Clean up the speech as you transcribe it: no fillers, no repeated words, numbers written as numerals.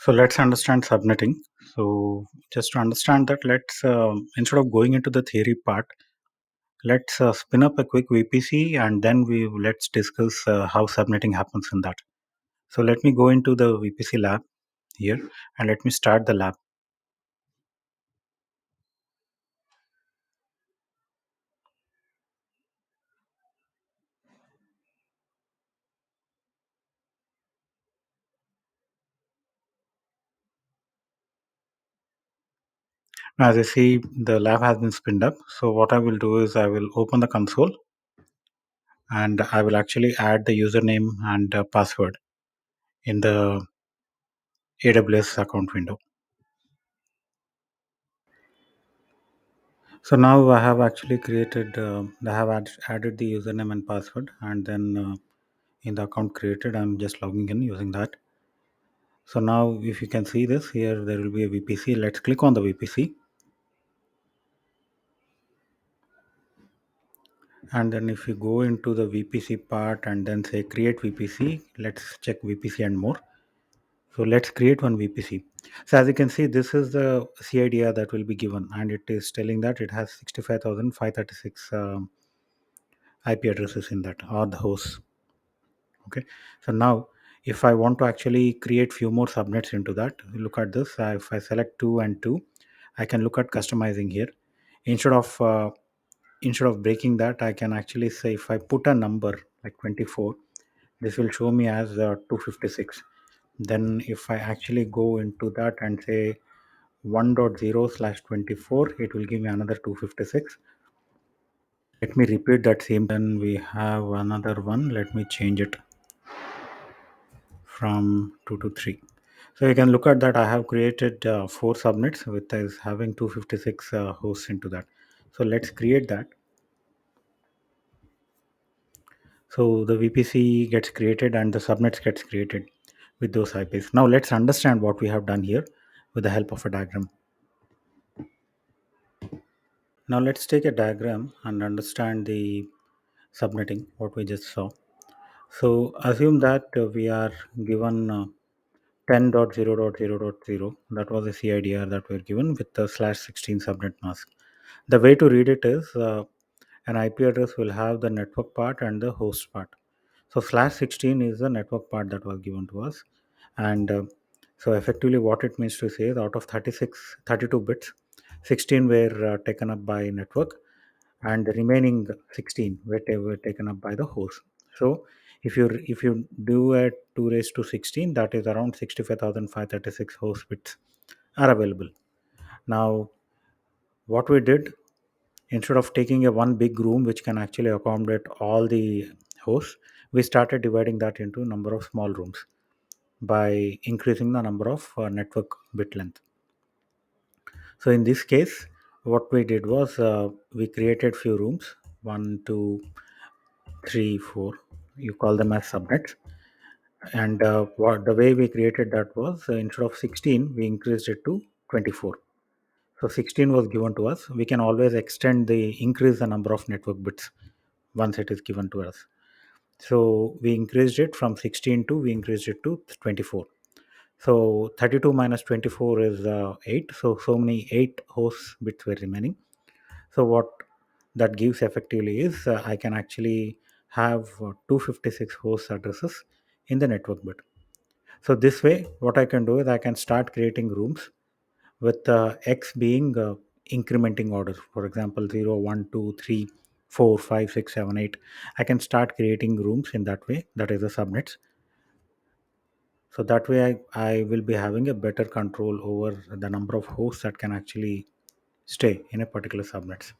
So let's understand subnetting. So just to understand that, let's instead of going into the theory part, let's spin up a quick VPC and then let's discuss how subnetting happens in that. So let me go into the VPC lab here and let me start the lab. Now, as you see, the lab has been spinned up. So what I will do is I will open the console and I will actually add the username and password in the AWS account window. So now I have actually created, I have added the username and password, and then in the account created, I'm just logging in using that. So now if you can see this here, there will be a VPC. Let's click on the VPC. And then if you go into the VPC part and then say create VPC, let's check VPC and more. So let's create one VPC. So as you can see, this is the CIDR that will be given, and it is telling that it has 65,536 IP addresses in that, or the hosts. Okay, so now if I want to actually create few more subnets into that, look at this. If I select 2 and 2, I can look at customizing here. Instead of uh, instead of breaking that, I can actually say if I put a number like 24, this will show me as 256. Then if I actually go into that and say 1.0/24, it will give me another 256. Let me repeat that same. Then we have another one. Let me change it from 2 to 3. So you can look at that. I have created 4 subnets with is having 256 hosts into that. So let's create that. So the VPC gets created and the subnets gets created with those IPs. Now let's understand what we have done here with the help of a diagram. Now let's take a diagram and understand the subnetting, what we just saw. So assume that we are given 10.0.0.0. That was the CIDR that we're given with the /16 subnet mask. The way to read it is an IP address will have the network part and the host part. So /16 is the network part that was given to us. And so effectively what it means to say is out of 32 bits, 16 were taken up by network and the remaining 16 were taken up by the host. So if you do a 2 raised to 16, that is around 65,536 host bits are available. Now what we did, instead of taking a one big room which can actually accommodate all the hosts, we started dividing that into number of small rooms by increasing the number of network bit length. So in this case, what we did was we created few rooms, 1, 2, 3, 4. You call them as subnets. And what the way we created that was instead of 16, we increased it to 24. So 16 was given to us. We can always extend the increase the number of network bits once it is given to us. So we increased it from 16 to we increased it to 24. So 32 minus 24 is 8. So many 8 host bits were remaining. So what that gives effectively is I can actually have 256 host addresses in the network bit. So this way, what I can do is I can start creating rooms with x being incrementing order. For example, 0, 1, 2, 3, 4, 5, 6, 7, 8. I can start creating rooms in that way. That is the subnets. So that way I will be having a better control over the number of hosts that can actually stay in a particular subnets.